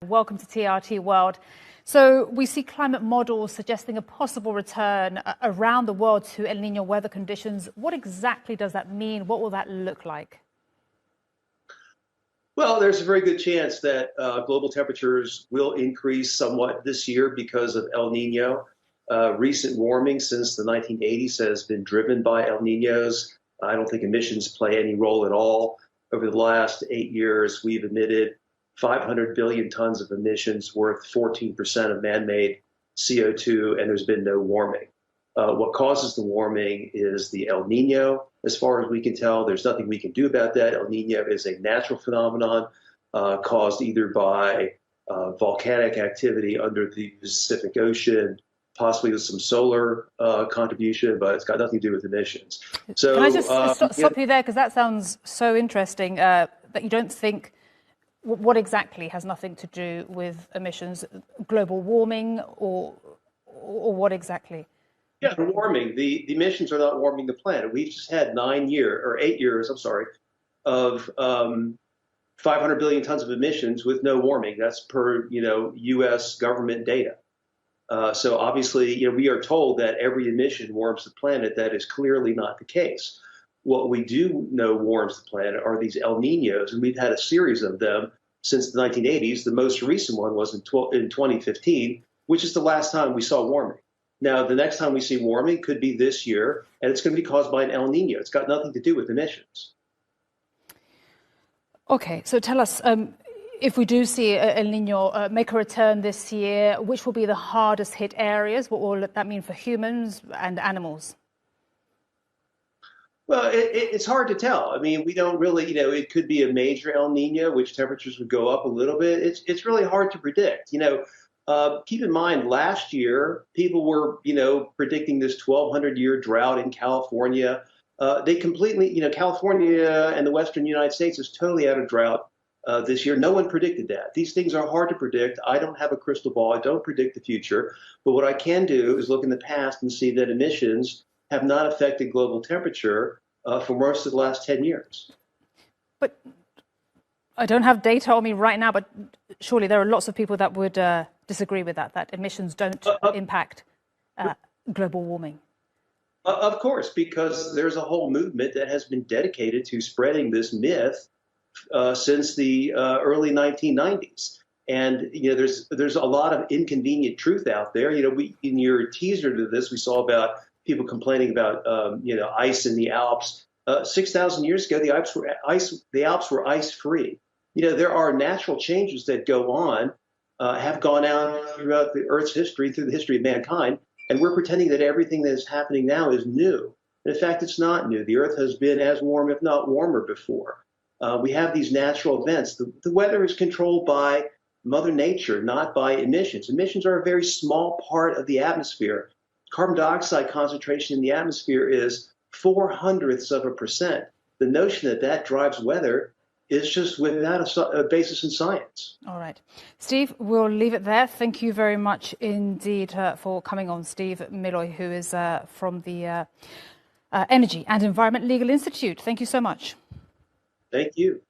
Welcome to TRT World. So we see climate models suggesting a possible return around the world to El Niño weather conditions. What exactly does that mean? What will that look like? Well, there's a very good chance that global temperatures will increase somewhat this year because of El Nino. Recent warming since the 1980s has been driven by El Ninos. I don't think emissions play any role at all. Over the last 8 years, we've emitted 500 billion tons of emissions, worth 14% of man-made CO2, and there's been no warming. What causes the warming is the El Nino. As far as we can tell, there's nothing we can do about that. El Nino is a natural phenomenon caused either by volcanic activity under the Pacific Ocean, possibly with some solar contribution, but it's got nothing to do with emissions. So, can I just stop you there, because that sounds so interesting, that you don't think what exactly has nothing to do with emissions, global warming, or what exactly? Yeah, the warming. The emissions are not warming the planet. We've just had 8 years, of 500 billion tons of emissions with no warming. That's per, U.S. government data. So obviously, we are told that every emission warms the planet. That is clearly not the case. What we do know warms the planet are these El Ninos, and we've had a series of them since the 1980s. The most recent one was in 2015, which is the last time we saw warming. Now, the next time we see warming could be this year, and it's going to be caused by an El Nino. It's got nothing to do with emissions. Okay, so tell us, if we do see El Nino make a return this year, which will be the hardest hit areas? What will that mean for humans and animals? Well, it's hard to tell. I mean, we don't really, it could be a major El Nino, which temperatures would go up a little bit. It's really hard to predict. Keep in mind, last year, people were, predicting this 1,200-year drought in California. They completely, California and the western United States is totally out of drought this year. No one predicted that. These things are hard to predict. I don't have a crystal ball. I don't predict the future. But what I can do is look in the past and see that emissions have not affected global temperature for most of the last 10 years. But I don't have data on me right now, but surely there are lots of people that would disagree with that emissions don't impact global warming. Of course, because there's a whole movement that has been dedicated to spreading this myth since the early 1990s. And, there's a lot of inconvenient truth out there. In your teaser to this, we saw about people complaining about, ice in the Alps. 6,000 years ago, the Alps were ice-free. There are natural changes that go on, have gone on throughout the Earth's history, through the history of mankind, and we're pretending that everything that is happening now is new. And in fact, it's not new. The Earth has been as warm, if not warmer, before. We have these natural events. The weather is controlled by Mother Nature, not by emissions. Emissions are a very small part of the atmosphere. Carbon dioxide concentration in the atmosphere is 0.04%. The notion that that drives weather is just without a basis in science. All right. Steve, we'll leave it there. Thank you very much indeed for coming on. Steve Milloy, who is from the Energy and Environment Legal Institute. Thank you so much. Thank you.